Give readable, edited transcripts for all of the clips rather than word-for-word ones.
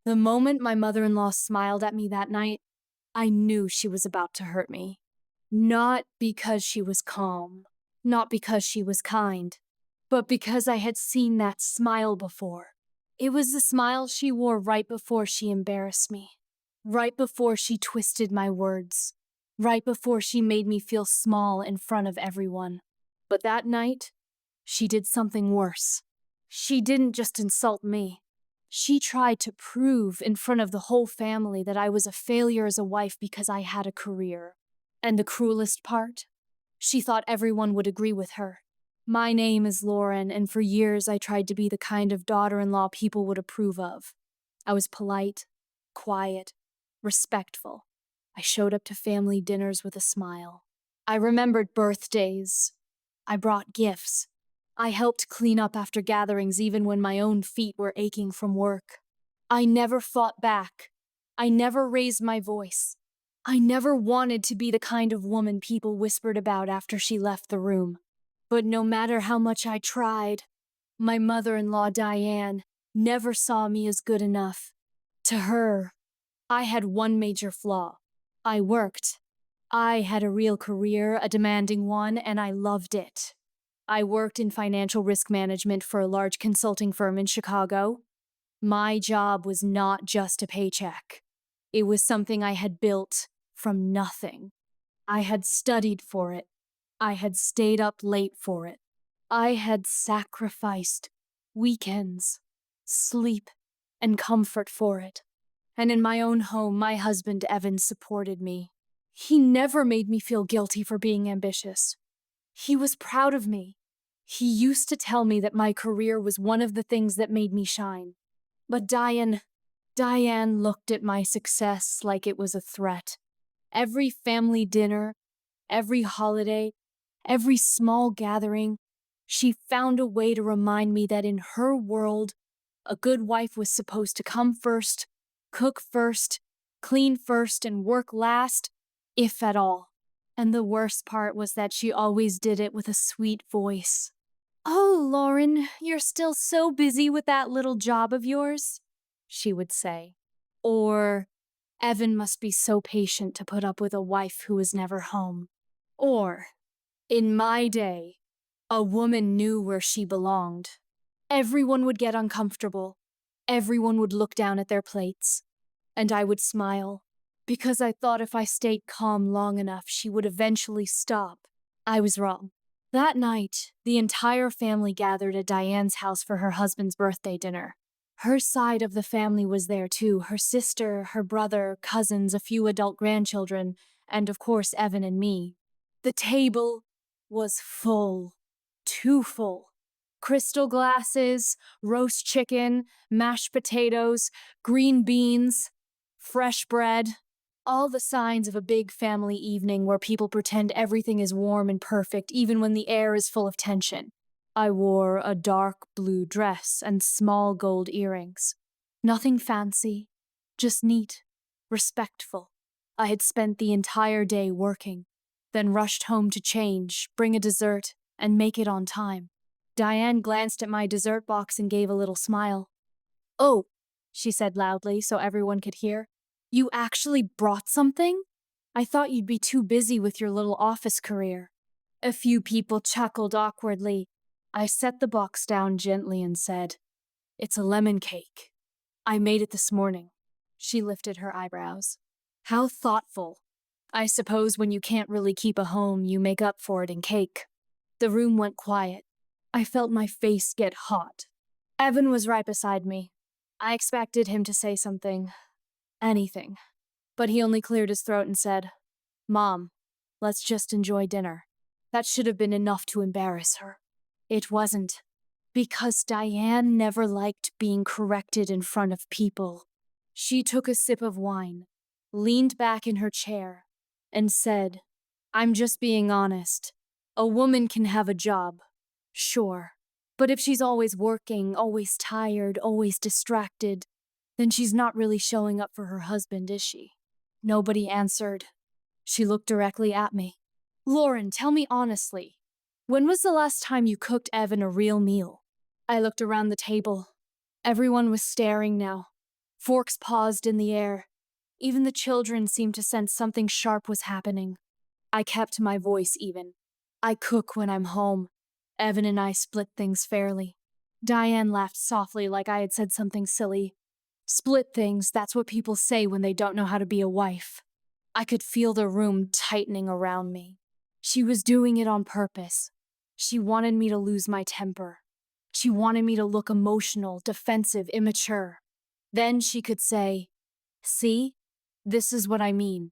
The moment my mother-in-law smiled at me that night, I knew she was about to hurt me. Not because she was calm, not because she was kind, but because I had seen that smile before. It was the smile she wore right before she embarrassed me, right before she twisted my words, right before she made me feel small in front of everyone. But that night, she did something worse. She didn't just insult me. She tried to prove in front of the whole family that I was a failure as a wife because I had a career. And the cruelest part? She thought everyone would agree with her. My name is Lauren, and for years I tried to be the kind of daughter-in-law people would approve of. I was polite, quiet, respectful. I showed up to family dinners with a smile. I remembered birthdays. I brought gifts. I helped clean up after gatherings even when my own feet were aching from work. I never fought back. I never raised my voice. I never wanted to be the kind of woman people whispered about after she left the room. But no matter how much I tried, my mother-in-law Diane never saw me as good enough. To her, I had one major flaw. I worked. I had a real career, a demanding one, and I loved it. I worked in financial risk management for a large consulting firm in Chicago. My job was not just a paycheck. It was something I had built from nothing. I had studied for it. I had stayed up late for it. I had sacrificed weekends, sleep, and comfort for it. And in my own home, my husband Evan supported me. He never made me feel guilty for being ambitious. He was proud of me. He used to tell me that my career was one of the things that made me shine. But Diane looked at my success like it was a threat. Every family dinner, every holiday, every small gathering, she found a way to remind me that in her world, a good wife was supposed to come first, cook first, clean first, and work last, if at all. And the worst part was that she always did it with a sweet voice. "Oh, Lauren, you're still so busy with that little job of yours," she would say. Or, "Evan must be so patient to put up with a wife who was never home." Or, "In my day, a woman knew where she belonged." Everyone would get uncomfortable. Everyone would look down at their plates. And I would smile, because I thought if I stayed calm long enough, she would eventually stop. I was wrong. That night, the entire family gathered at Diane's house for her husband's birthday dinner. Her side of the family was there too, her sister, her brother, cousins, a few adult grandchildren, and of course Evan and me. The table was full, too full. Crystal glasses, roast chicken, mashed potatoes, green beans, fresh bread. All the signs of a big family evening where people pretend everything is warm and perfect even when the air is full of tension. I wore a dark blue dress and small gold earrings. Nothing fancy, just neat, respectful. I had spent the entire day working, then rushed home to change, bring a dessert, and make it on time. Diane glanced at my dessert box and gave a little smile. "Oh," she said loudly so everyone could hear. "You actually brought something? I thought you'd be too busy with your little office career." A few people chuckled awkwardly. I set the box down gently and said, "It's a lemon cake. I made it this morning." She lifted her eyebrows. "How thoughtful. I suppose when you can't really keep a home, you make up for it in cake." The room went quiet. I felt my face get hot. Evan was right beside me. I expected him to say something. Anything. But he only cleared his throat and said, "Mom, let's just enjoy dinner." That should have been enough to embarrass her. It wasn't. Because Diane never liked being corrected in front of people. She took a sip of wine, leaned back in her chair, and said, "I'm just being honest. A woman can have a job, sure. But if she's always working, always tired, always distracted, then she's not really showing up for her husband, is she?" Nobody answered. She looked directly at me. "Lauren, tell me honestly, when was the last time you cooked Evan a real meal?" I looked around the table. Everyone was staring now. Forks paused in the air. Even the children seemed to sense something sharp was happening. I kept my voice even. I cook when I'm home. Evan and I split things fairly. Diane laughed softly like I had said something silly. Split things, that's what people say when they don't know how to be a wife. I could feel the room tightening around me. She was doing it on purpose. She wanted me to lose my temper. She wanted me to look emotional, defensive, immature. Then she could say, "See, this is what I mean."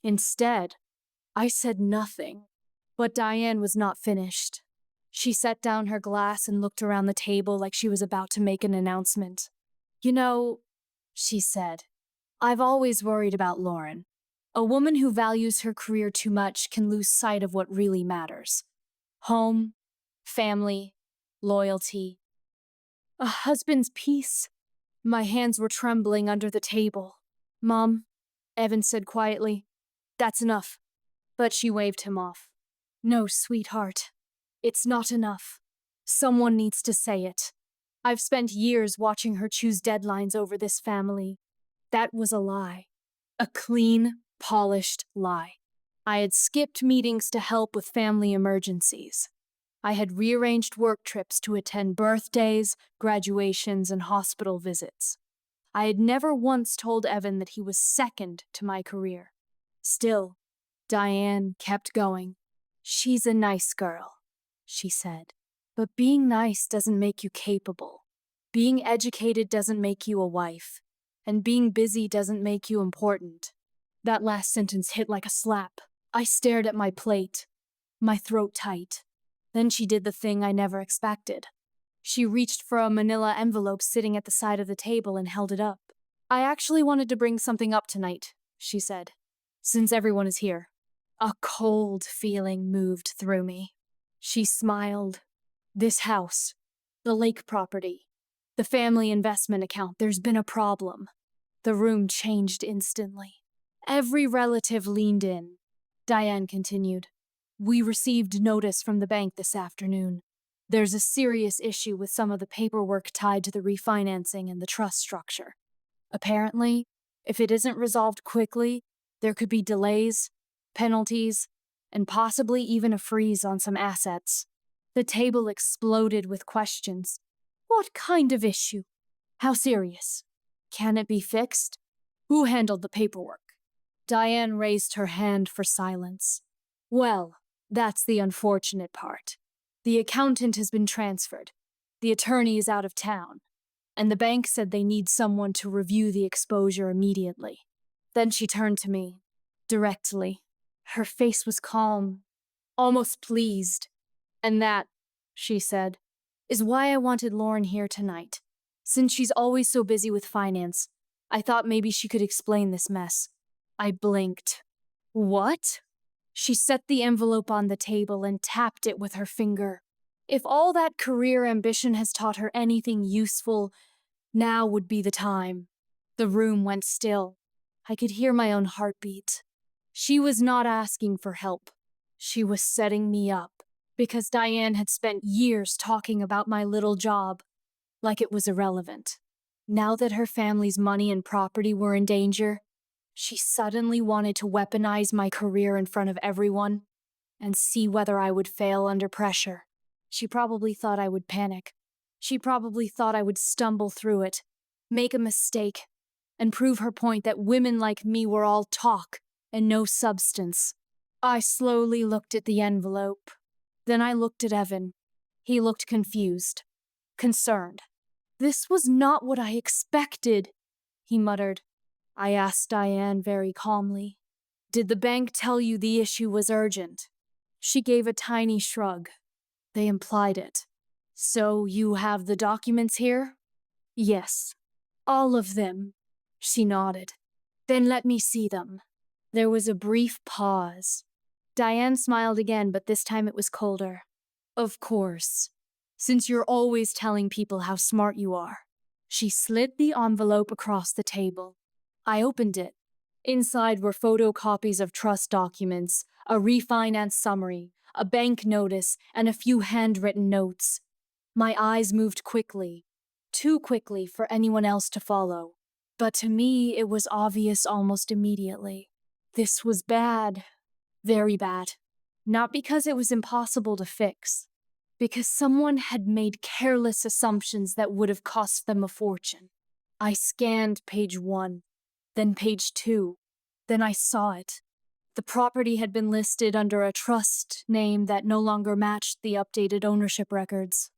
Instead, I said nothing. But Diane was not finished. She set down her glass and looked around the table like she was about to make an announcement. "You know," she said, "I've always worried about Lauren. A woman who values her career too much can lose sight of what really matters. Home, family, loyalty, a husband's peace." My hands were trembling under the table. "Mom," Evan said quietly, "that's enough." But she waved him off. "No, sweetheart. It's not enough. Someone needs to say it. I've spent years watching her choose deadlines over this family. That was a lie. A clean, polished lie. I had skipped meetings to help with family emergencies. I had rearranged work trips to attend birthdays, graduations, and hospital visits. I had never once told Evan that he was second to my career. Still, Diane kept going. "She's a nice girl," she said. "But being nice doesn't make you capable. Being educated doesn't make you a wife. And being busy doesn't make you important." That last sentence hit like a slap. I stared at my plate, my throat tight. Then she did the thing I never expected. She reached for a manila envelope sitting at the side of the table and held it up. "I actually wanted to bring something up tonight," she said, "since everyone is here." A cold feeling moved through me. She smiled. "This house, the lake property, the family investment account, there's been a problem." The room changed instantly. Every relative leaned in. Diane continued, "We received notice from the bank this afternoon. There's a serious issue with some of the paperwork tied to the refinancing and the trust structure. Apparently, if it isn't resolved quickly, there could be delays, penalties, and possibly even a freeze on some assets." The table exploded with questions. "What kind of issue? How serious? Can it be fixed? Who handled the paperwork?" Diane raised her hand for silence. "Well, that's the unfortunate part. The accountant has been transferred. The attorney is out of town. And the bank said they need someone to review the exposure immediately." Then she turned to me, directly. Her face was calm, almost pleased. "And that," she said, "is why I wanted Lauren here tonight. Since she's always so busy with finance, I thought maybe she could explain this mess." I blinked. "What?" She set the envelope on the table and tapped it with her finger. "If all that career ambition has taught her anything useful, now would be the time." The room went still. I could hear my own heartbeat. She was not asking for help. She was setting me up, because Diane had spent years talking about my little job, like it was irrelevant. Now that her family's money and property were in danger, she suddenly wanted to weaponize my career in front of everyone and see whether I would fail under pressure. She probably thought I would panic. She probably thought I would stumble through it, make a mistake, and prove her point that women like me were all talk and no substance. I slowly looked at the envelope. Then I looked at Evan. He looked confused, concerned. "This was not what I expected," he muttered. I asked Diane very calmly, "Did the bank tell you the issue was urgent?" She gave a tiny shrug. "They implied it." "So you have the documents here?" "Yes, all of them." She nodded. "Then let me see them." There was a brief pause. Diane smiled again, but this time it was colder. "Of course, since you're always telling people how smart you are." She slid the envelope across the table. I opened it. Inside were photocopies of trust documents, a refinance summary, a bank notice, and a few handwritten notes. My eyes moved quickly, too quickly for anyone else to follow. But to me, it was obvious almost immediately. This was bad, very bad. Not because it was impossible to fix, because someone had made careless assumptions that would have cost them a fortune. I scanned page 1, then page 2, then I saw it. The property had been listed under a trust name that no longer matched the updated ownership records.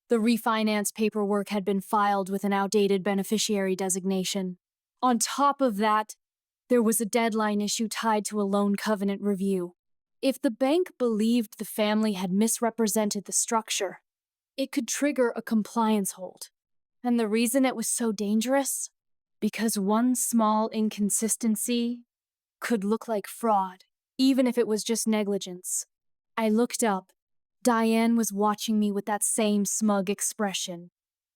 The refinance paperwork had been filed with an outdated beneficiary designation. On top of that, there was a deadline issue tied to a loan covenant review. If the bank believed the family had misrepresented the structure, it could trigger a compliance hold. And the reason it was so dangerous? Because one small inconsistency could look like fraud, even if it was just negligence. I looked up. Diane was watching me with that same smug expression,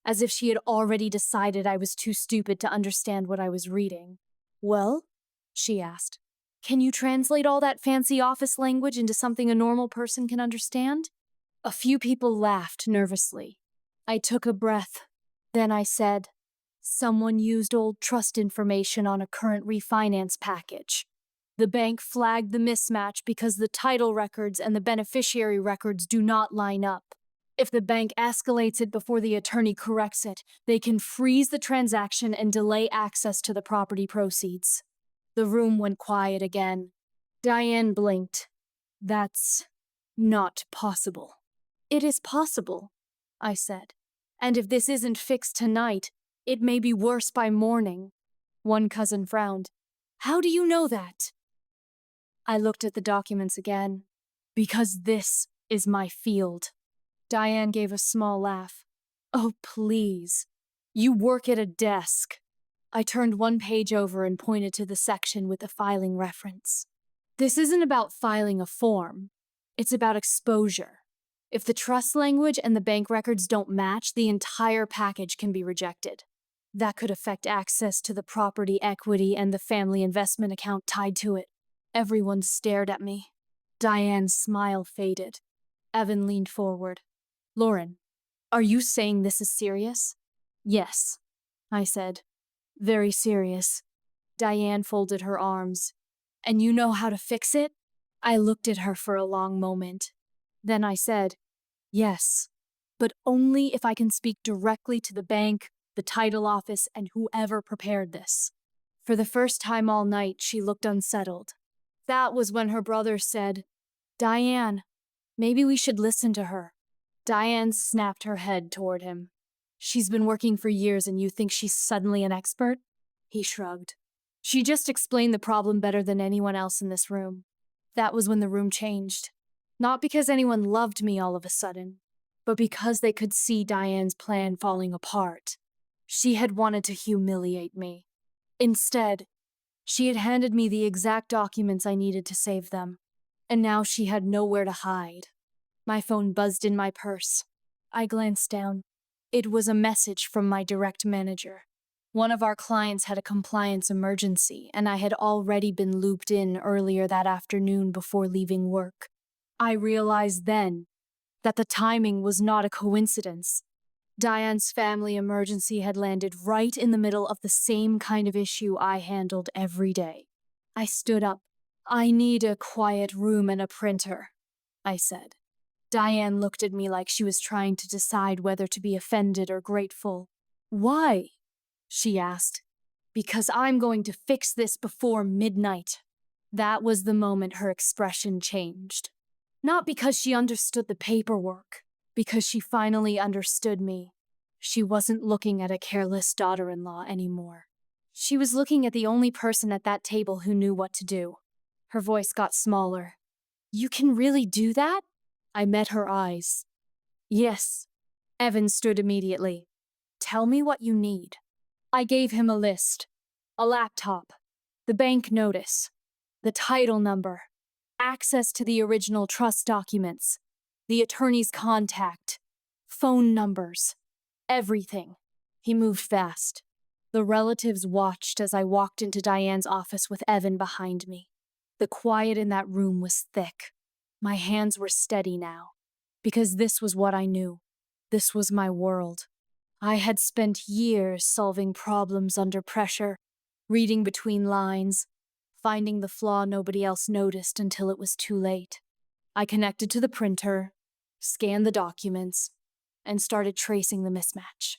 as if she had already decided I was too stupid to understand what I was reading. "Well?" she asked. "Can you translate all that fancy office language into something a normal person can understand?" A few people laughed nervously. I took a breath. Then I said, "Someone used old trust information on a current refinance package. The bank flagged the mismatch because the title records and the beneficiary records do not line up. If the bank escalates it before the attorney corrects it, they can freeze the transaction and delay access to the property proceeds." The room went quiet again. Diane blinked. "That's not possible." "It is possible," I said. "And if this isn't fixed tonight, it may be worse by morning." One cousin frowned. "How do you know that?" I looked at the documents again. "Because this is my field." Diane gave a small laugh. "Oh, please. You work at a desk." I turned one page over and pointed to the section with the filing reference. "This isn't about filing a form. It's about exposure. If the trust language and the bank records don't match, the entire package can be rejected. That could affect access to the property equity and the family investment account tied to it." Everyone stared at me. Diane's smile faded. Evan leaned forward. "Lauren, are you saying this is serious?" "Yes," I said. "Very serious." Diane folded her arms. "And you know how to fix it?" I looked at her for a long moment. Then I said, "Yes, but only if I can speak directly to the bank, the title office, and whoever prepared this." For the first time all night, she looked unsettled. That was when her brother said, "Diane, maybe we should listen to her." Diane snapped her head toward him. "She's been working for years and you think she's suddenly an expert?" He shrugged. "She just explained the problem better than anyone else in this room." That was when the room changed. Not because anyone loved me all of a sudden, but because they could see Diane's plan falling apart. She had wanted to humiliate me. Instead, she had handed me the exact documents I needed to save them, and now she had nowhere to hide. My phone buzzed in my purse. I glanced down. It was a message from my direct manager. One of our clients had a compliance emergency, and I had already been looped in earlier that afternoon before leaving work. I realized then that the timing was not a coincidence. Diane's family emergency had landed right in the middle of the same kind of issue I handled every day. I stood up. "I need a quiet room and a printer," I said. Diane looked at me like she was trying to decide whether to be offended or grateful. "Why?" she asked. "Because I'm going to fix this before midnight." That was the moment her expression changed. Not because she understood the paperwork, because she finally understood me. She wasn't looking at a careless daughter-in-law anymore. She was looking at the only person at that table who knew what to do. Her voice got smaller. "You can really do that?" I met her eyes. "Yes." Evan stood immediately. "Tell me what you need." I gave him a list. A laptop, the bank notice, the title number, access to the original trust documents, the attorney's contact, phone numbers, everything. He moved fast. The relatives watched as I walked into Diane's office with Evan behind me. The quiet in that room was thick. My hands were steady now, because this was what I knew. This was my world. I had spent years solving problems under pressure, reading between lines, finding the flaw nobody else noticed until it was too late. I connected to the printer, scanned the documents, and started tracing the mismatch.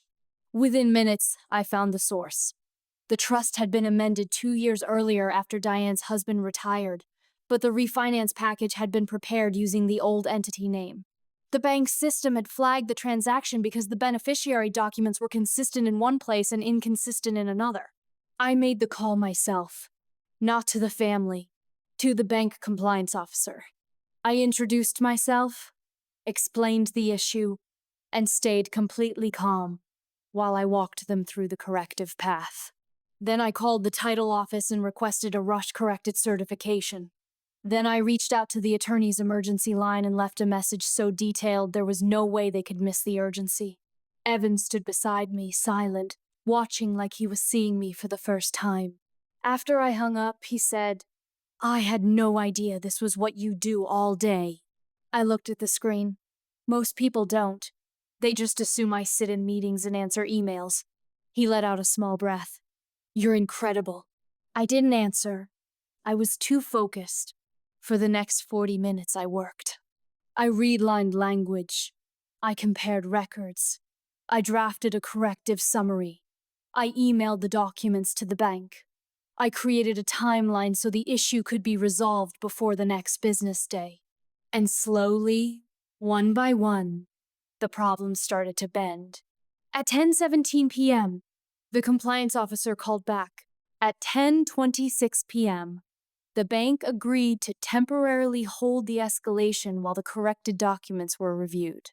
Within minutes, I found the source. The trust had been amended 2 years earlier after Diane's husband retired, but the refinance package had been prepared using the old entity name. The bank's system had flagged the transaction because the beneficiary documents were consistent in one place and inconsistent in another. I made the call myself, not to the family, to the bank compliance officer. I introduced myself, explained the issue, and stayed completely calm while I walked them through the corrective path. Then I called the title office and requested a rush-corrected certification. Then I reached out to the attorney's emergency line and left a message so detailed there was no way they could miss the urgency. Evan stood beside me, silent, watching like he was seeing me for the first time. After I hung up, he said, "I had no idea this was what you do all day." I looked at the screen. Most people don't. They just assume I sit in meetings and answer emails. He let out a small breath. "You're incredible." I didn't answer. I was too focused. For the next 40 minutes, I worked. I redlined language. I compared records. I drafted a corrective summary. I emailed the documents to the bank. I created a timeline so the issue could be resolved before the next business day. And slowly, one by one, the problems started to bend. At 10:17 p.m., the compliance officer called back. At 10:26 p.m., the bank agreed to temporarily hold the escalation while the corrected documents were reviewed.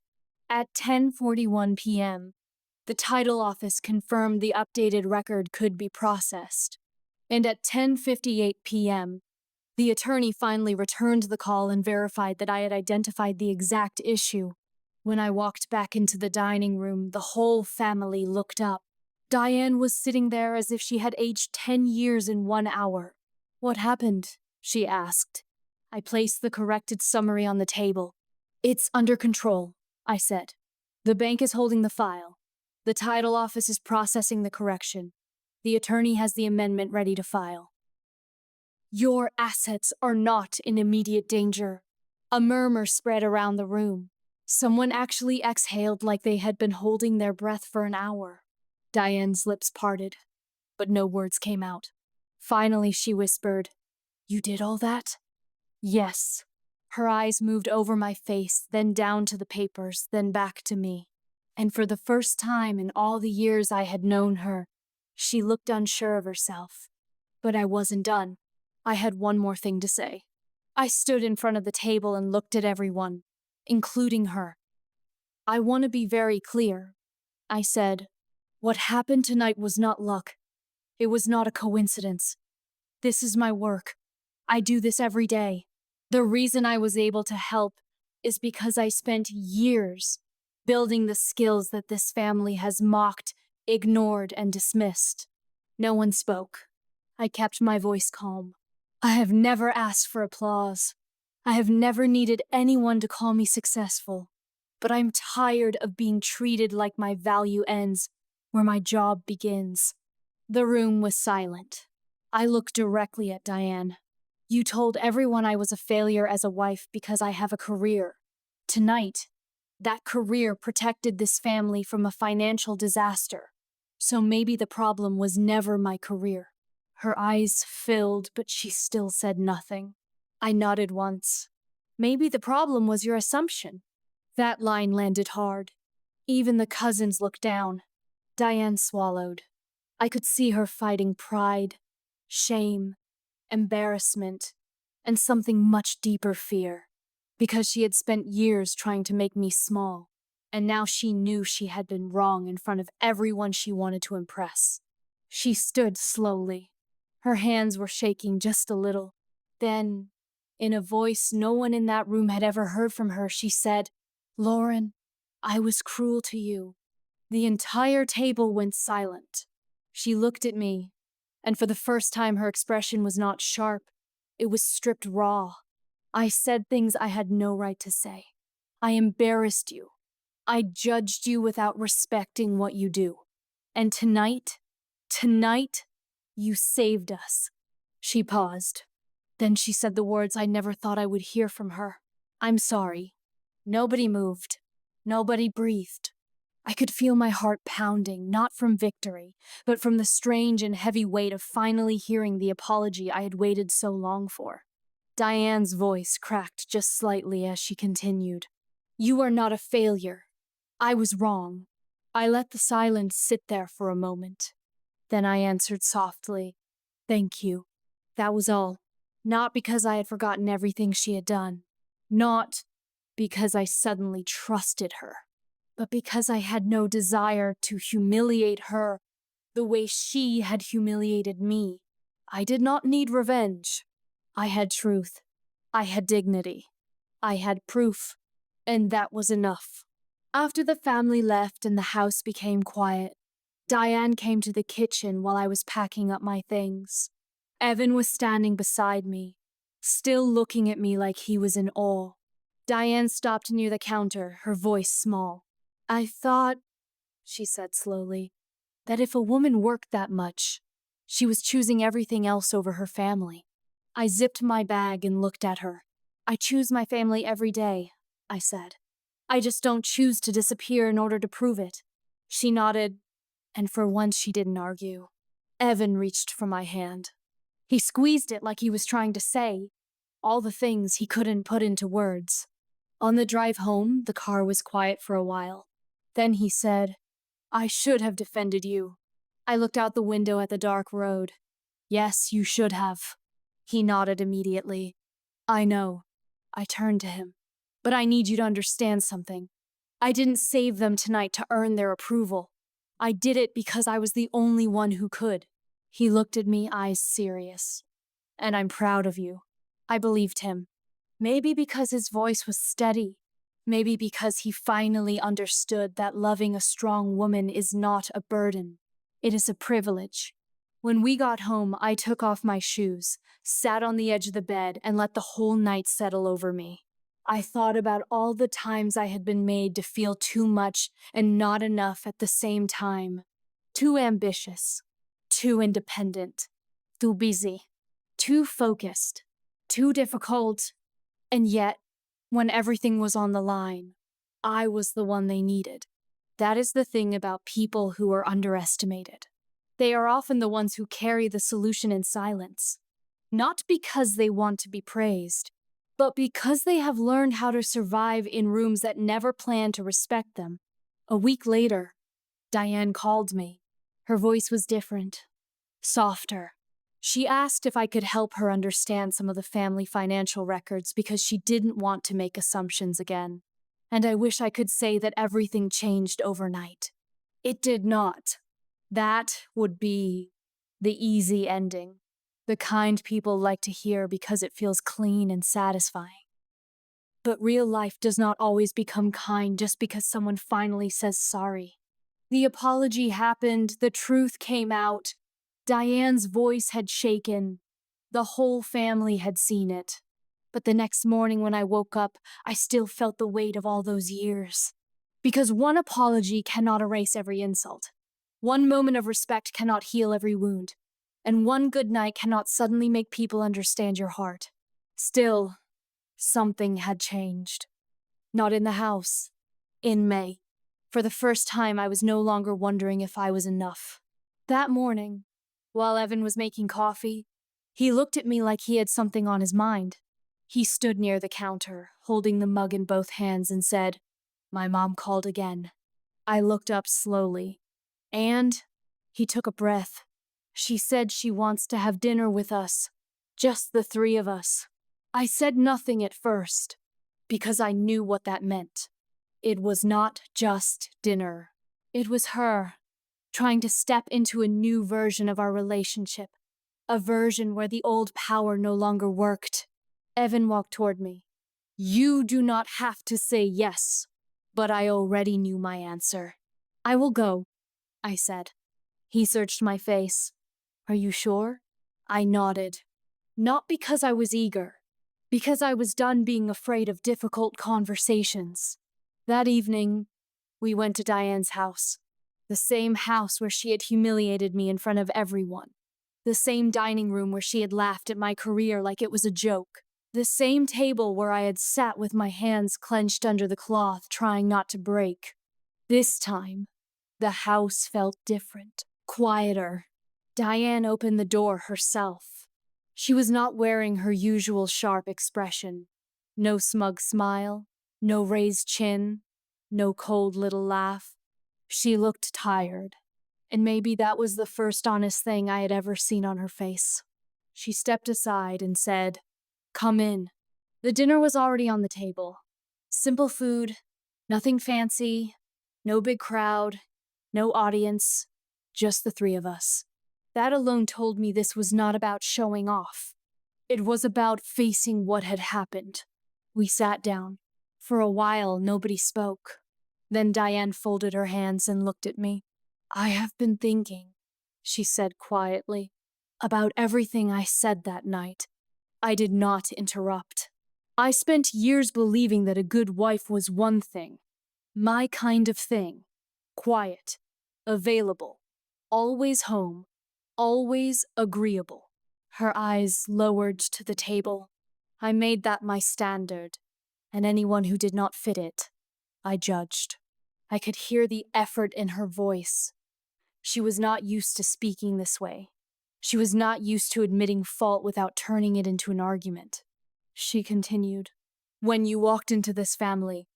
At 10:41 p.m., the title office confirmed the updated record could be processed. And at 10:58 p.m., the attorney finally returned the call and verified that I had identified the exact issue. When I walked back into the dining room, the whole family looked up. Diane was sitting there as if she had aged 10 years in 1 hour. "What happened?" she asked. I placed the corrected summary on the table. "It's under control," I said. "The bank is holding the file. The title office is processing the correction. The attorney has the amendment ready to file." "Your assets are not in immediate danger." A murmur spread around the room. Someone actually exhaled like they had been holding their breath for an hour. Diane's lips parted, but no words came out. Finally, she whispered, "You did all that?" "Yes." Her eyes moved over my face, then down to the papers, then back to me. And for the first time in all the years I had known her, she looked unsure of herself. But I wasn't done. I had one more thing to say. I stood in front of the table and looked at everyone, including her. "I want to be very clear," I said. "What happened tonight was not luck. It was not a coincidence. This is my work. I do this every day. The reason I was able to help is because I spent years building the skills that this family has mocked, ignored, and dismissed." No one spoke. I kept my voice calm. "I have never asked for applause. I have never needed anyone to call me successful. But I'm tired of being treated like my value ends where my job begins." The room was silent. I looked directly at Diane. "You told everyone I was a failure as a wife because I have a career. Tonight, that career protected this family from a financial disaster. So maybe the problem was never my career." Her eyes filled, but she still said nothing. I nodded once. "Maybe the problem was your assumption." That line landed hard. Even the cousins looked down. Diane swallowed. I could see her fighting pride, shame, embarrassment, and something much deeper fear. Because she had spent years trying to make me small, and now she knew she had been wrong in front of everyone she wanted to impress. She stood slowly. Her hands were shaking just a little. Then, in a voice no one in that room had ever heard from her, she said, "Lauren, I was cruel to you." The entire table went silent. She looked at me, and for the first time her expression was not sharp. It was stripped raw. "I said things I had no right to say. I embarrassed you. I judged you without respecting what you do. And tonight, you saved us." She paused. Then she said the words I never thought I would hear from her. "I'm sorry." Nobody moved. Nobody breathed. I could feel my heart pounding, not from victory, but from the strange and heavy weight of finally hearing the apology I had waited so long for. Diane's voice cracked just slightly as she continued. "You are not a failure. I was wrong." I let the silence sit there for a moment. Then I answered softly, "Thank you." That was all. Not because I had forgotten everything she had done. Not because I suddenly trusted her, but because I had no desire to humiliate her the way she had humiliated me. I did not need revenge. I had truth. I had dignity. I had proof. And that was enough. After the family left and the house became quiet, Diane came to the kitchen while I was packing up my things. Evan was standing beside me, still looking at me like he was in awe. Diane stopped near the counter, her voice small. "I thought," she said slowly, "that if a woman worked that much, she was choosing everything else over her family." I zipped my bag and looked at her. "I choose my family every day," I said. "I just don't choose to disappear in order to prove it." She nodded, and for once she didn't argue. Evan reached for my hand. He squeezed it like he was trying to say all the things he couldn't put into words. On the drive home, the car was quiet for a while. Then he said, "I should have defended you." I looked out the window at the dark road. "Yes, you should have." He nodded immediately. "I know." I turned to him. "But I need you to understand something. I didn't save them tonight to earn their approval. I did it because I was the only one who could." He looked at me, eyes serious. "And I'm proud of you." I believed him. Maybe because his voice was steady. Maybe because he finally understood that loving a strong woman is not a burden. It is a privilege. When we got home, I took off my shoes, sat on the edge of the bed, and let the whole night settle over me. I thought about all the times I had been made to feel too much and not enough at the same time. Too ambitious, too independent, too busy, too focused, too difficult. And yet, when everything was on the line, I was the one they needed. That is the thing about people who are underestimated. They are often the ones who carry the solution in silence. Not because they want to be praised, but because they have learned how to survive in rooms that never plan to respect them. A week later, Diane called me. Her voice was different, softer. She asked if I could help her understand some of the family financial records because she didn't want to make assumptions again. And I wish I could say that everything changed overnight. It did not. That would be the easy ending, the kind people like to hear because it feels clean and satisfying. But real life does not always become kind just because someone finally says sorry. The apology happened, the truth came out. Diane's voice had shaken. The whole family had seen it. But the next morning when I woke up, I still felt the weight of all those years. Because one apology cannot erase every insult. One moment of respect cannot heal every wound. And one good night cannot suddenly make people understand your heart. Still, something had changed. Not in the house. In May. For the first time, I was no longer wondering if I was enough. That morning, while Evan was making coffee, he looked at me like he had something on his mind. He stood near the counter, holding the mug in both hands, and said, "My mom called again." I looked up slowly, and he took a breath. "She said she wants to have dinner with us, just the three of us." I said nothing at first, because I knew what that meant. It was not just dinner. It was her, trying to step into a new version of our relationship, a version where the old power no longer worked. Evan walked toward me. "You do not have to say yes," but I already knew my answer. "I will go," I said. He searched my face. "Are you sure?" I nodded. Not because I was eager, because I was done being afraid of difficult conversations. That evening, We went to Diane's house. The same house where she had humiliated me in front of everyone. The same dining room where she had laughed at my career like it was a joke. The same table where I had sat with my hands clenched under the cloth, trying not to break. This time, the house felt different, quieter. Diane opened the door herself. She was not wearing her usual sharp expression. No smug smile, no raised chin, no cold little laugh. She looked tired, and maybe that was the first honest thing I had ever seen on her face. She stepped aside and said, "Come in." The dinner was already on the table. Simple food, nothing fancy, no big crowd, no audience, just the three of us. That alone told me this was not about showing off. It was about facing what had happened. We sat down. For a while, nobody spoke. Then Diane folded her hands and looked at me. "I have been thinking," she said quietly, "about everything I said that night." I did not interrupt. I spent years believing that a good wife was one thing. My kind of thing. Quiet. Available. Always home. Always agreeable. Her eyes lowered to the table. I made that my standard, and anyone who did not fit it, I judged. I could hear the effort in her voice. She was not used to speaking this way. She was not used to admitting fault without turning it into an argument. She continued, "When you walked into this family,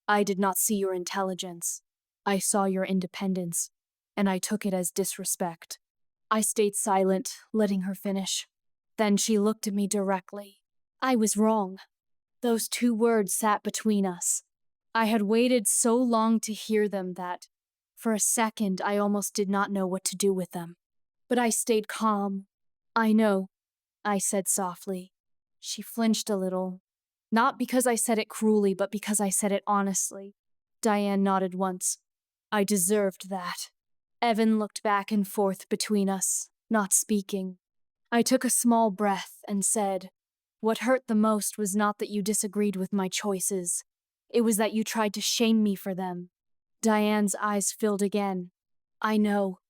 I did not see your intelligence. I saw your independence, and I took it as disrespect." I stayed silent, letting her finish. Then she looked at me directly. I was wrong. Those two words sat between us. I had waited so long to hear them that, for a second, I almost did not know what to do with them. But I stayed calm. "I know," I said softly. She flinched a little. Not because I said it cruelly, but because I said it honestly. Diane nodded once. I deserved that. Evan looked back and forth between us, not speaking. I took a small breath and said, "What hurt the most was not that you disagreed with my choices. It was that you tried to shame me for them." Diane's eyes filled again. "I know.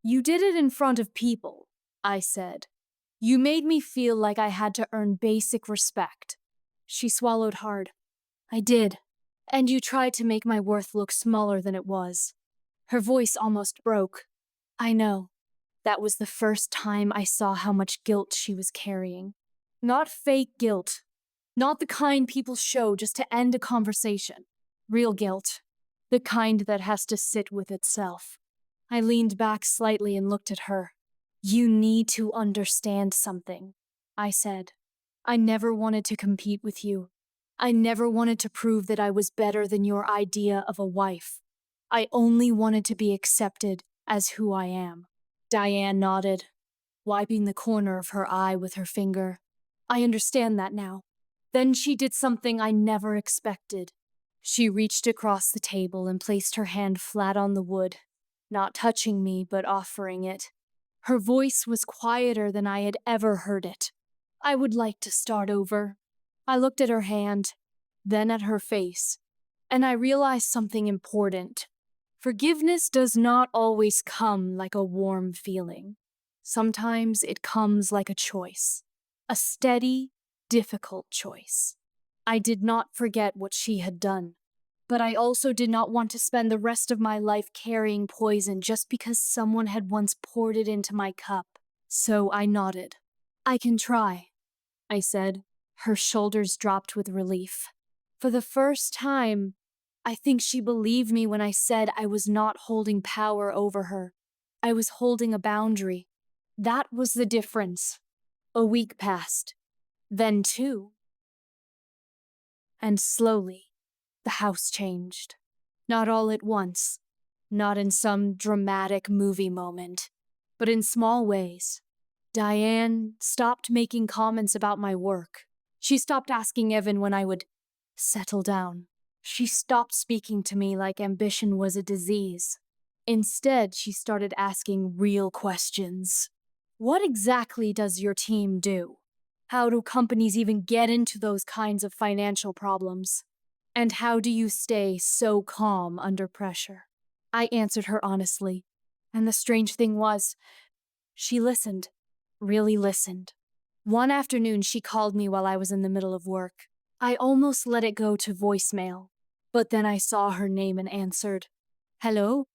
You did it in front of people," I said. "You made me feel like I had to earn basic respect." She swallowed hard. "I did. And you tried to make my worth look smaller than it was." Her voice almost broke. "I know." That was the first time I saw how much guilt she was carrying. Not fake guilt. Not the kind people show just to end a conversation. Real guilt. The kind that has to sit with itself. I leaned back slightly and looked at her. "You need to understand something," I said. "I never wanted to compete with you. I never wanted to prove that I was better than your idea of a wife. I only wanted to be accepted as who I am." Diane nodded, wiping the corner of her eye with her finger. "I understand that now." Then she did something I never expected. She reached across the table and placed her hand flat on the wood, not touching me but offering it. Her voice was quieter than I had ever heard it. "I would like to start over." I looked at her hand, then at her face, and I realized something important. Forgiveness does not always come like a warm feeling. Sometimes it comes like a choice. A steady, difficult choice. I did not forget what she had done, but I also did not want to spend the rest of my life carrying poison just because someone had once poured it into my cup. So I nodded. "I can try," I said. Her shoulders dropped with relief. For the first time, I think she believed me when I said I was not holding power over her. I was holding a boundary. That was the difference. A week passed. Then 2. And slowly, the house changed. Not all at once. Not in some dramatic movie moment. But in small ways. Diane stopped making comments about my work. She stopped asking Evan when I would settle down. She stopped speaking to me like ambition was a disease. Instead, she started asking real questions. What exactly does your team do? How do companies even get into those kinds of financial problems? And how do you stay so calm under pressure? I answered her honestly. And the strange thing was, she listened. Really listened. One afternoon, she called me while I was in the middle of work. I almost let it go to voicemail, but then I saw her name and answered. Hello?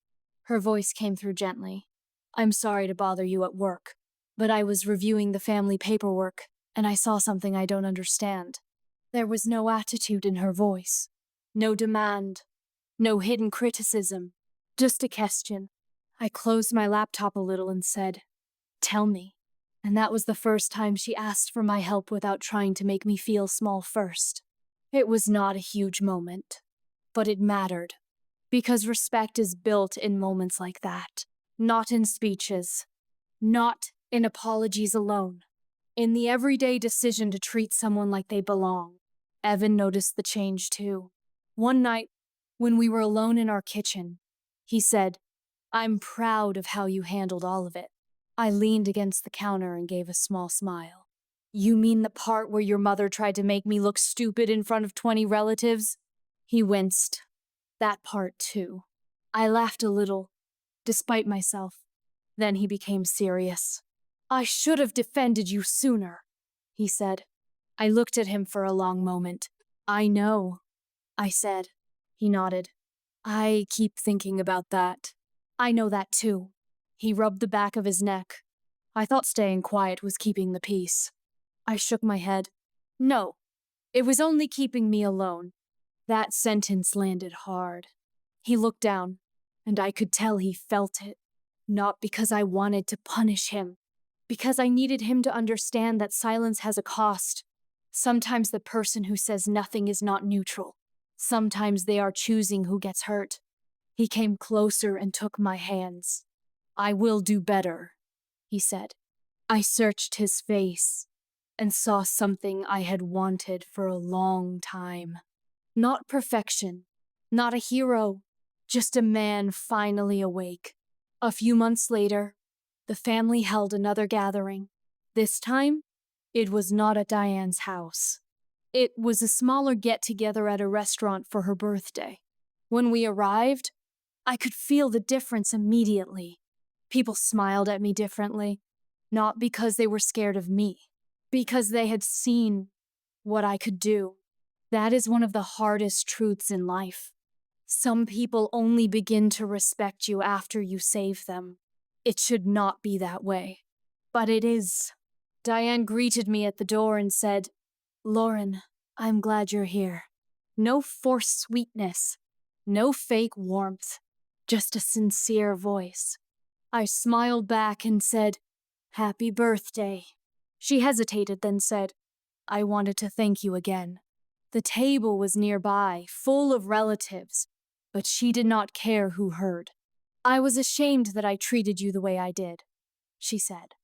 Her voice came through gently. I'm sorry to bother you at work, but I was reviewing the family paperwork, and I saw something I don't understand. There was no attitude in her voice, no demand, no hidden criticism, just a question. I closed my laptop a little and said, Tell me. And that was the first time she asked for my help without trying to make me feel small first. It was not a huge moment, but it mattered, because respect is built in moments like that, not in speeches, not in apologies alone, in the everyday decision to treat someone like they belong. Evan noticed the change too. One night, when we were alone in our kitchen, he said, I'm proud of how you handled all of it. I leaned against the counter and gave a small smile. You mean the part where your mother tried to make me look stupid in front of 20 relatives? He winced. That part too. I laughed a little, despite myself. Then he became serious. I should have defended you sooner, he said. I looked at him for a long moment. I know, I said. He nodded. I keep thinking about that. I know that too. He rubbed the back of his neck. I thought staying quiet was keeping the peace. I shook my head. No, it was only keeping me alone. That sentence landed hard. He looked down, and I could tell he felt it. Not because I wanted to punish him, because I needed him to understand that silence has a cost. Sometimes the person who says nothing is not neutral. Sometimes they are choosing who gets hurt. He came closer and took my hands. I will do better, he said. I searched his face and saw something I had wanted for a long time. Not perfection, not a hero, just a man finally awake. A few months later, the family held another gathering. This time, it was not at Diane's house. It was a smaller get-together at a restaurant for her birthday. When we arrived, I could feel the difference immediately. People smiled at me differently, not because they were scared of me, because they had seen what I could do. That is one of the hardest truths in life. Some people only begin to respect you after you save them. It should not be that way, but it is. Diane greeted me at the door and said, Lauren, I'm glad you're here. No forced sweetness, no fake warmth, just a sincere voice. I smiled back and said, Happy birthday. She hesitated, then said, I wanted to thank you again. The table was nearby, full of relatives, but she did not care who heard. I was ashamed that I treated you the way I did, she said,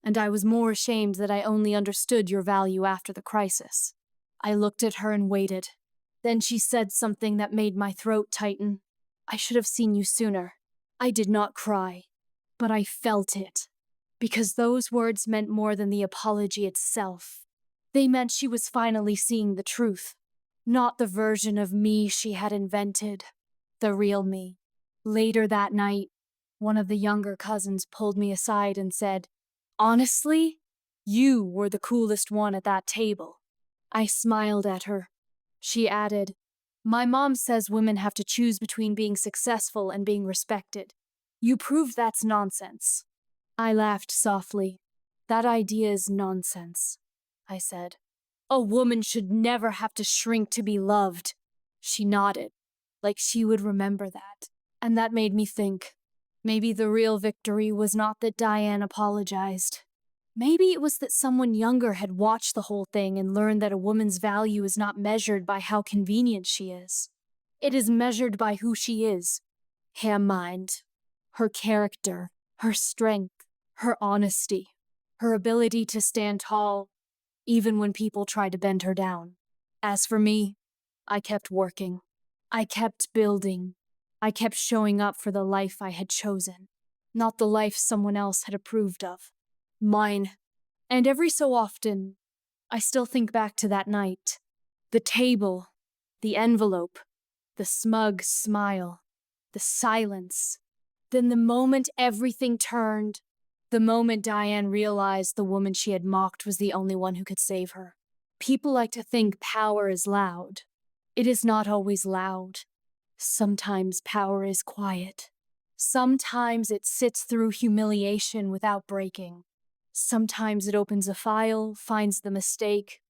and I was more ashamed that I only understood your value after the crisis. I looked at her and waited. Then she said something that made my throat tighten. I should have seen you sooner. I did not cry, but I felt it, because those words meant more than the apology itself. They meant she was finally seeing the truth, not the version of me she had invented, the real me. Later that night, one of the younger cousins pulled me aside and said, Honestly, you were the coolest one at that table. I smiled at her. She added, My mom says women have to choose between being successful and being respected. You proved that's nonsense. I laughed softly. That idea is nonsense, I said. A woman should never have to shrink to be loved. She nodded, like she would remember that. And that made me think, maybe the real victory was not that Diane apologized. Maybe it was that someone younger had watched the whole thing and learned that a woman's value is not measured by how convenient she is. It is measured by who she is. Her mind, her character, her strength, her honesty, her ability to stand tall, even when people try to bend her down. As for me, I kept working. I kept building. I kept showing up for the life I had chosen, not the life someone else had approved of. Mine. And every so often, I still think back to that night. The table, The envelope, the smug smile, the silence. Then the moment everything turned, the moment Diane realized the woman she had mocked was the only one who could save her. People like to think power is loud. It is not always loud. Sometimes power is quiet. Sometimes it sits through humiliation without breaking. Sometimes it opens a file, finds the mistake.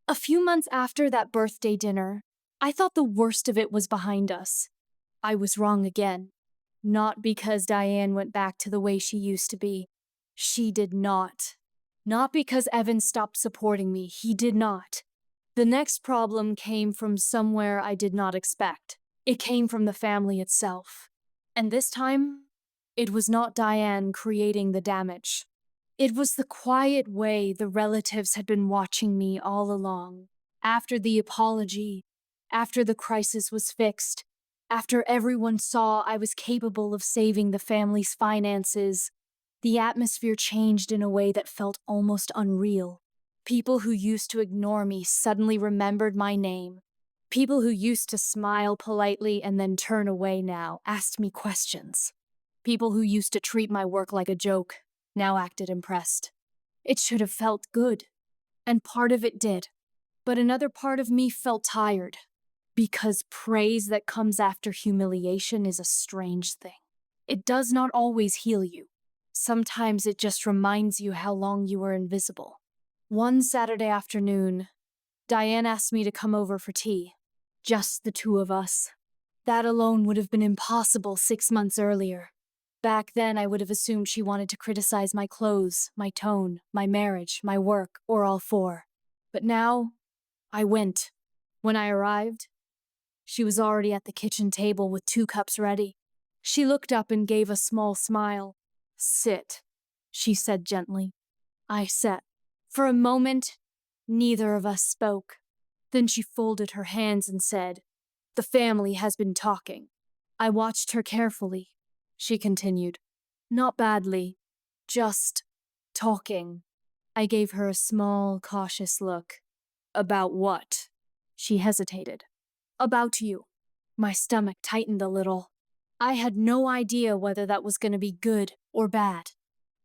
A few months after that birthday dinner, I thought the worst of it was behind us. I was wrong again. Not because Diane went back to the way she used to be. She did not. Not because Evan stopped supporting me. He did not. The next problem came from somewhere I did not expect. It came from the family itself. And this time, it was not Diane creating the damage. It was the quiet way the relatives had been watching me all along. After the apology, after the crisis was fixed, after everyone saw I was capable of saving the family's finances, the atmosphere changed in a way that felt almost unreal. People who used to ignore me suddenly remembered my name. People who used to smile politely and then turn away now asked me questions. People who used to treat my work like a joke now acted impressed. It should have felt good, and part of it did. But another part of me felt tired, because praise that comes after humiliation is a strange thing. It does not always heal you. Sometimes it just reminds you how long you were invisible. One Saturday afternoon, Diane asked me to come over for tea. Just the two of us. That alone would have been impossible 6 months earlier. Back then, I would have assumed she wanted to criticize my clothes, my tone, my marriage, my work, or all four. But now, I went. When I arrived, she was already at the kitchen table with 2 cups ready. She looked up and gave a small smile. "Sit," she said gently. I sat. For a moment, neither of us spoke. Then she folded her hands and said, "The family has been talking." I watched her carefully. She continued, "Not badly, just talking." I gave her a small, cautious look. "About what?" She hesitated. "About you." My stomach tightened a little. I had no idea whether that was going to be good or bad.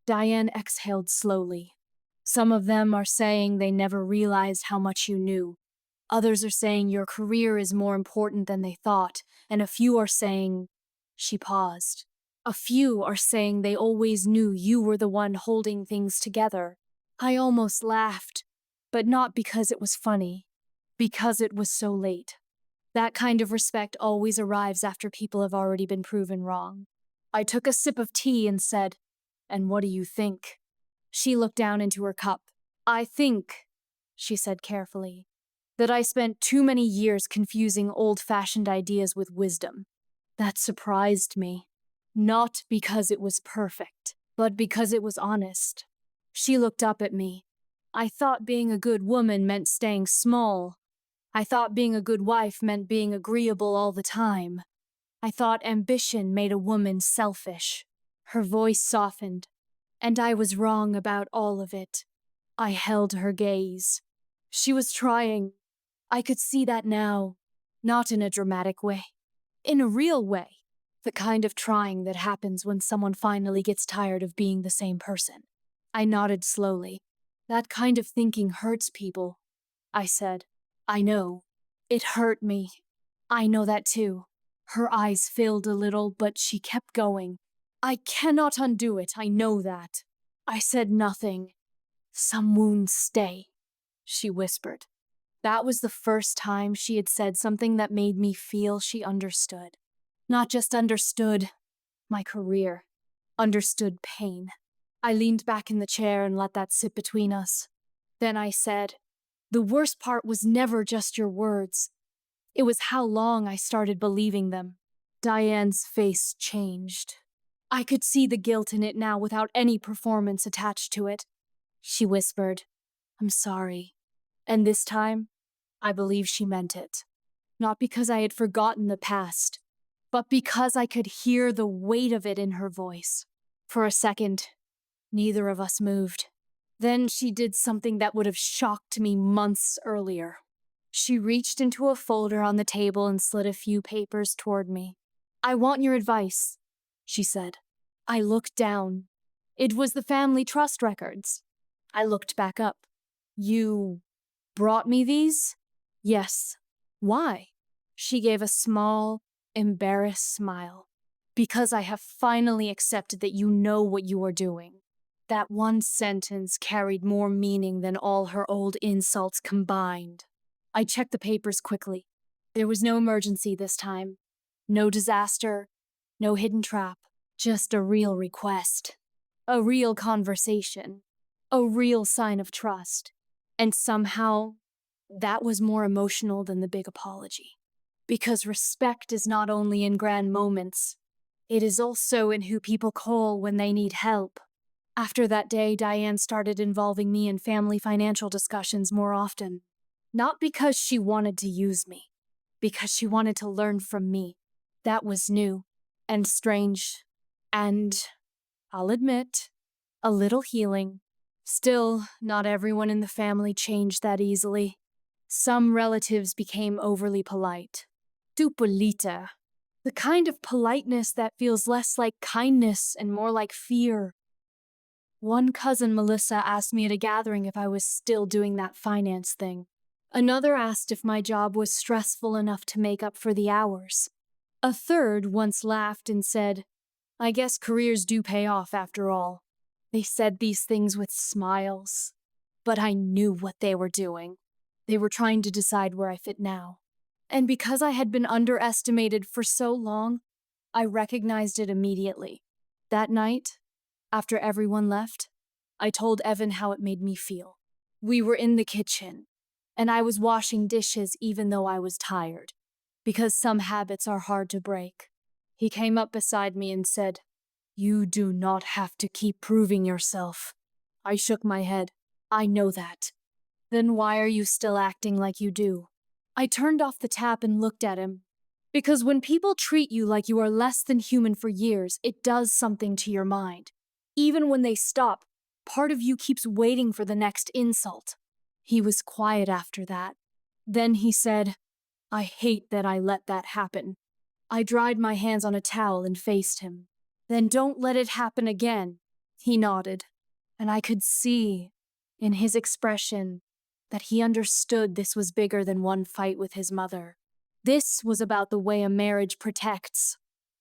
Diane exhaled slowly. "Some of them are saying they never realized how much you knew. Others are saying your career is more important than they thought, and a few are saying—" She paused. "A few are saying they always knew you were the one holding things together." I almost laughed, but not because it was funny, because it was so late. That kind of respect always arrives after people have already been proven wrong. I took a sip of tea and said, "And what do you think?" She looked down into her cup. "I think," she said carefully, "that I spent too many years confusing old-fashioned ideas with wisdom. That surprised me. Not because it was perfect, but because it was honest." She looked up at me. "I thought being a good woman meant staying small. I thought being a good wife meant being agreeable all the time. I thought ambition made a woman selfish." Her voice softened, and I was wrong about all of it. I held her gaze. She was trying. I could see that now. Not in a dramatic way. In a real way. The kind of trying that happens when someone finally gets tired of being the same person. I nodded slowly. "That kind of thinking hurts people," I said. "I know. It hurt me. I know that too." Her eyes filled a little, but she kept going. "I cannot undo it, I know that." I said nothing. "Some wounds stay," she whispered. That was the first time she had said something that made me feel she understood. Not just understood my career, understood pain. I leaned back in the chair and let that sit between us. Then I said, "The worst part was never just your words. It was how long I started believing them." Diane's face changed. I could see the guilt in it now without any performance attached to it. She whispered, "I'm sorry." And this time, I believe she meant it. Not because I had forgotten the past, but because I could hear the weight of it in her voice. For a second, neither of us moved. Then she did something that would have shocked me months earlier. She reached into a folder on the table and slid a few papers toward me. "I want your advice," she said. I looked down. It was the family trust records. I looked back up. "You brought me these?" "Yes." "Why?" She gave a small, embarrassed smile. "Because I have finally accepted that you know what you are doing." That one sentence carried more meaning than all her old insults combined. I checked the papers quickly. There was no emergency this time. No disaster, no hidden trap. Just a real request. A real conversation. A real sign of trust. And somehow, that was more emotional than the big apology. Because respect is not only in grand moments, it is also in who people call when they need help. After that day, Diane started involving me in family financial discussions more often. Not because she wanted to use me, because she wanted to learn from me. That was new and strange and, I'll admit, a little healing. Still, not everyone in the family changed that easily. Some relatives became overly polite. Dupolita. The kind of politeness that feels less like kindness and more like fear. One cousin, Melissa, asked me at a gathering if I was still doing that finance thing. Another asked if my job was stressful enough to make up for the hours. A third once laughed and said, "I guess careers do pay off after all." They said these things with smiles, but I knew what they were doing. They were trying to decide where I fit now. And because I had been underestimated for so long, I recognized it immediately. That night, after everyone left, I told Evan how it made me feel. We were in the kitchen, and I was washing dishes even though I was tired, because some habits are hard to break. He came up beside me and said, "You do not have to keep proving yourself." I shook my head. "I know that." "Then why are you still acting like you do?" I turned off the tap and looked at him. Because when people treat you like you are less than human for years, it does something to your mind. Even when they stop, part of you keeps waiting for the next insult. He was quiet after that. Then he said, "I hate that I let that happen." I dried my hands on a towel and faced him. "Then don't let it happen again." He nodded, and I could see, in his expression, that he understood this was bigger than one fight with his mother. This was about the way a marriage protects,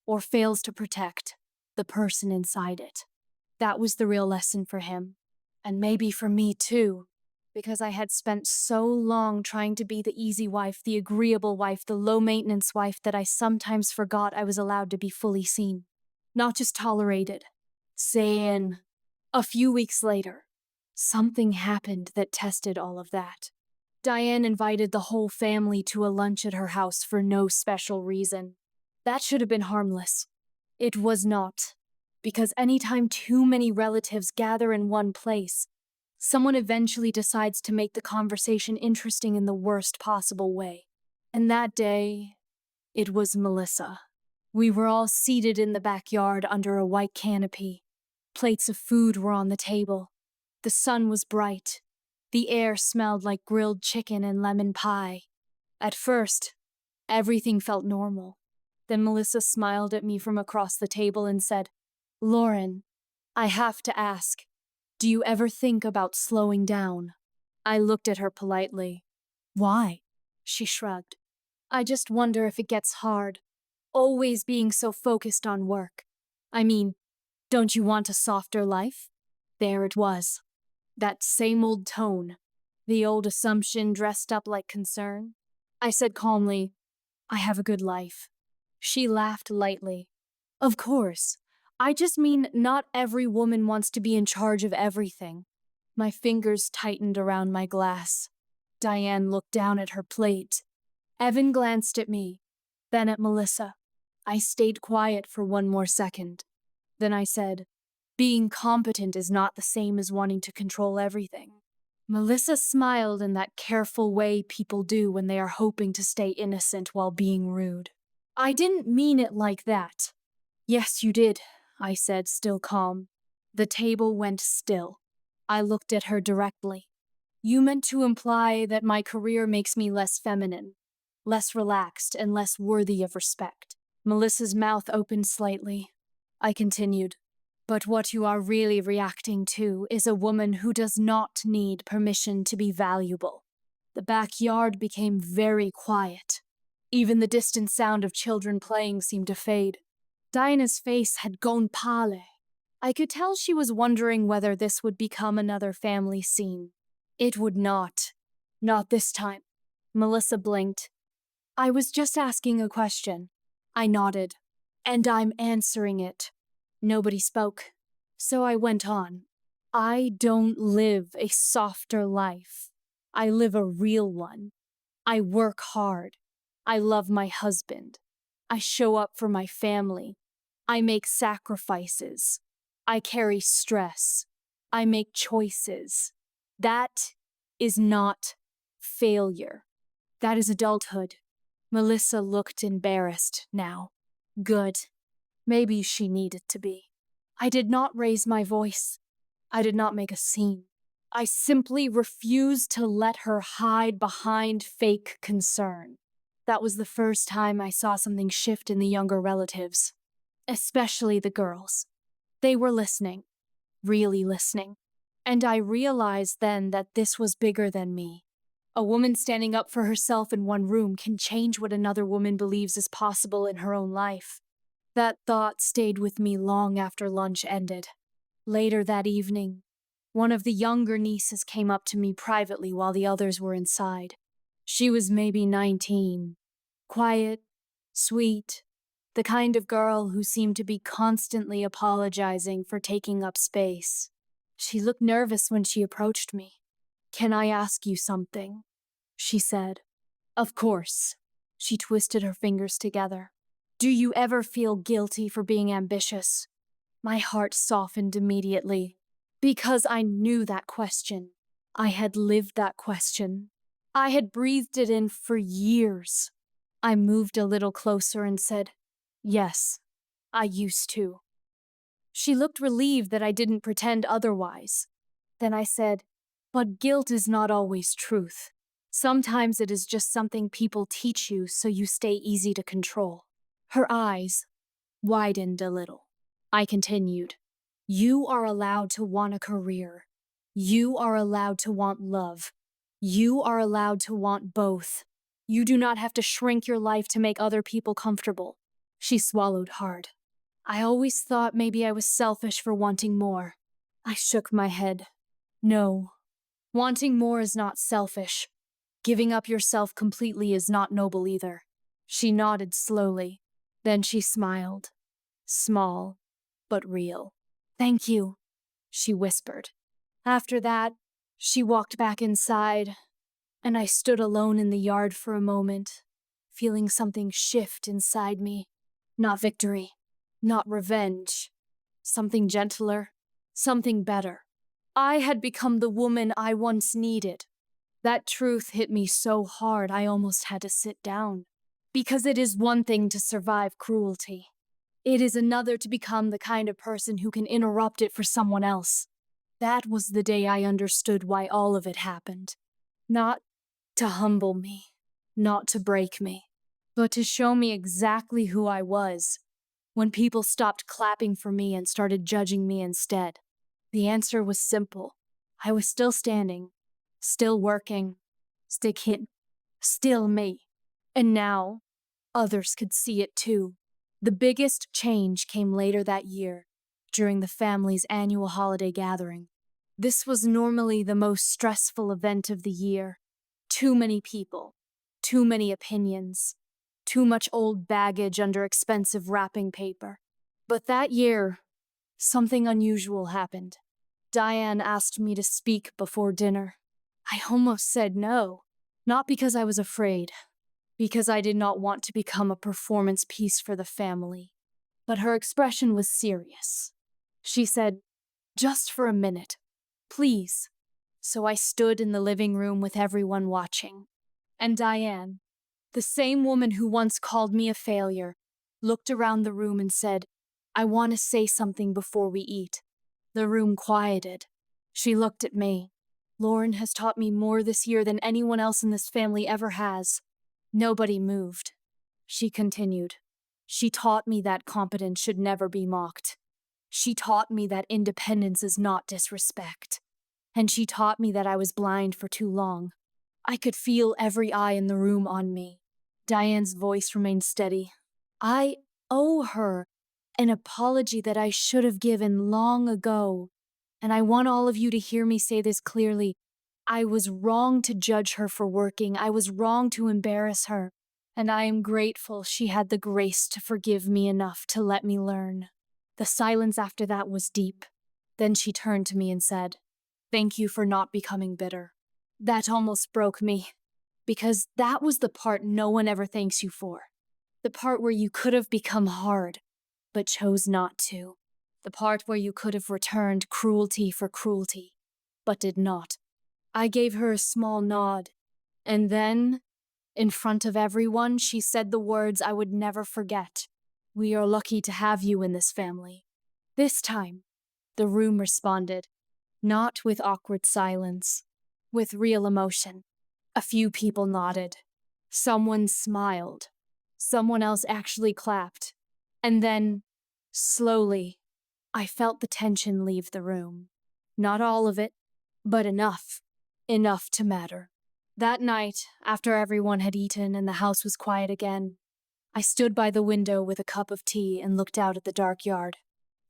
or fails to protect, the person inside it. That was the real lesson for him, and maybe for me too, because I had spent so long trying to be the easy wife, the agreeable wife, the low-maintenance wife that I sometimes forgot I was allowed to be fully seen. Not just tolerated, sane. A few weeks later, something happened that tested all of that. Diane invited the whole family to a lunch at her house for no special reason. That should have been harmless. It was not, because anytime too many relatives gather in one place, someone eventually decides to make the conversation interesting in the worst possible way. And that day, it was Melissa. We were all seated in the backyard under a white canopy. Plates of food were on the table. The sun was bright. The air smelled like grilled chicken and lemon pie. At first, everything felt normal. Then Melissa smiled at me from across the table and said, "Lauren, I have to ask, do you ever think about slowing down?" I looked at her politely. "Why?" She shrugged. "I just wonder if it gets hard, always being so focused on work. I mean, don't you want a softer life?" There it was. That same old tone. The old assumption dressed up like concern. I said calmly, "I have a good life." She laughed lightly. "Of course. I just mean not every woman wants to be in charge of everything." My fingers tightened around my glass. Diane looked down at her plate. Evan glanced at me, then at Melissa. I stayed quiet for one more second. Then I said, "Being competent is not the same as wanting to control everything." Melissa smiled in that careful way people do when they are hoping to stay innocent while being rude. "I didn't mean it like that." "Yes, you did," I said, still calm. The table went still. I looked at her directly. You meant to imply that my career makes me less feminine, less relaxed, and less worthy of respect. Melissa's mouth opened slightly. I continued, but what you are really reacting to is a woman who does not need permission to be valuable. The backyard became very quiet. Even the distant sound of children playing seemed to fade. Diana's face had gone pale. I could tell she was wondering whether this would become another family scene. It would not. Not this time. Melissa blinked. I was just asking a question. I nodded. And I'm answering it. Nobody spoke. So I went on. I don't live a softer life. I live a real one. I work hard. I love my husband. I show up for my family. I make sacrifices. I carry stress. I make choices. That is not failure. That is adulthood. Melissa looked embarrassed now. Good. Maybe she needed to be. I did not raise my voice. I did not make a scene. I simply refused to let her hide behind fake concern. That was the first time I saw something shift in the younger relatives, especially the girls. They were listening, really listening. And I realized then that this was bigger than me. A woman standing up for herself in one room can change what another woman believes is possible in her own life. That thought stayed with me long after lunch ended. Later that evening, one of the younger nieces came up to me privately while the others were inside. She was maybe 19. Quiet, sweet, the kind of girl who seemed to be constantly apologizing for taking up space. She looked nervous when she approached me. "Can I ask you something?" she said. "Of course." She twisted her fingers together. "Do you ever feel guilty for being ambitious?" My heart softened immediately, because I knew that question. I had lived that question. I had breathed it in for years. I moved a little closer and said, "Yes, I used to." She looked relieved that I didn't pretend otherwise. Then I said, "But guilt is not always truth. Sometimes it is just something people teach you so you stay easy to control." Her eyes widened a little. I continued, "You are allowed to want a career. You are allowed to want love. You are allowed to want both. You do not have to shrink your life to make other people comfortable." She swallowed hard. "I always thought maybe I was selfish for wanting more." I shook my head. "No. Wanting more is not selfish. Giving up yourself completely is not noble either." She nodded slowly. Then she smiled. Small, but real. "Thank you," she whispered. After that, she walked back inside, and I stood alone in the yard for a moment, feeling something shift inside me. Not victory, not revenge. Something gentler, something better. I had become the woman I once needed. That truth hit me so hard I almost had to sit down. Because it is one thing to survive cruelty. It is another to become the kind of person who can interrupt it for someone else. That was the day I understood why all of it happened. Not to humble me, not to break me, but to show me exactly who I was, when people stopped clapping for me and started judging me instead. The answer was simple. I was still standing, still working, still me. And now, others could see it too. The biggest change came later that year, during the family's annual holiday gathering. This was normally the most stressful event of the year. Too many people, too many opinions, too much old baggage under expensive wrapping paper. But that year, something unusual happened. Diane asked me to speak before dinner. I almost said no, not because I was afraid, because I did not want to become a performance piece for the family. But her expression was serious. She said, "Just for a minute, please." So I stood in the living room with everyone watching. And Diane, the same woman who once called me a failure, looked around the room and said, "I want to say something before we eat." The room quieted. She looked at me. Lauren has taught me more this year than anyone else in this family ever has. Nobody moved. She continued. She taught me that competence should never be mocked. She taught me that independence is not disrespect. And she taught me that I was blind for too long. I could feel every eye in the room on me. Diane's voice remained steady. I owe her an apology that I should have given long ago. And I want all of you to hear me say this clearly. I was wrong to judge her for working. I was wrong to embarrass her. And I am grateful she had the grace to forgive me enough to let me learn. The silence after that was deep. Then she turned to me and said, "Thank you for not becoming bitter." That almost broke me, because that was the part no one ever thanks you for. The part where you could have become hard, but chose not to. The part where you could have returned cruelty for cruelty, but did not. I gave her a small nod, and then, in front of everyone, she said the words I would never forget. "We are lucky to have you in this family." This time, the room responded, not with awkward silence, with real emotion. A few people nodded. Someone smiled. Someone else actually clapped. And then, slowly, I felt the tension leave the room. Not all of it, but enough. Enough to matter. That night, after everyone had eaten and the house was quiet again, I stood by the window with a cup of tea and looked out at the dark yard.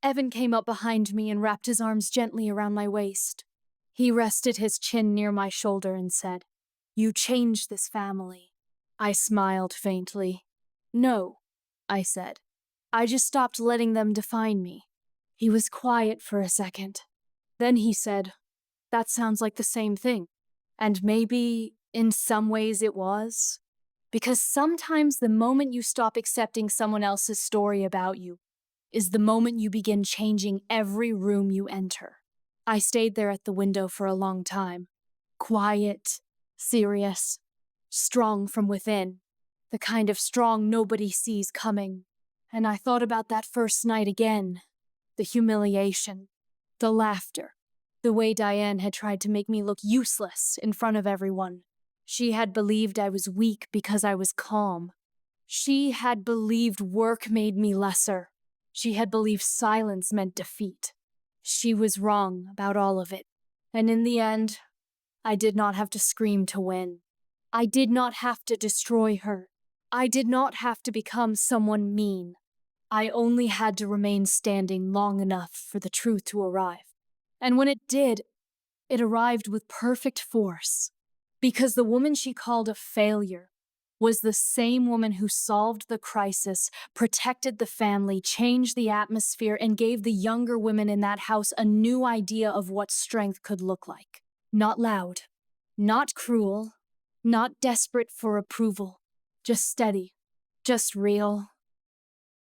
Evan came up behind me and wrapped his arms gently around my waist. He rested his chin near my shoulder and said, "You changed this family." I smiled faintly. "No," I said. "I just stopped letting them define me." He was quiet for a second. Then he said, "That sounds like the same thing." And maybe, in some ways, it was. Because sometimes the moment you stop accepting someone else's story about you is the moment you begin changing every room you enter. I stayed there at the window for a long time. Quiet, serious, strong from within. The kind of strong nobody sees coming. And I thought about that first night again. The humiliation, the laughter, the way Diane had tried to make me look useless in front of everyone. She had believed I was weak because I was calm. She had believed work made me lesser. She had believed silence meant defeat. She was wrong about all of it. And in the end, I did not have to scream to win. I did not have to destroy her. I did not have to become someone mean. I only had to remain standing long enough for the truth to arrive. And when it did, it arrived with perfect force. Because the woman she called a failure was the same woman who solved the crisis, protected the family, changed the atmosphere, and gave the younger women in that house a new idea of what strength could look like. Not loud, not cruel, not desperate for approval, just steady, just real,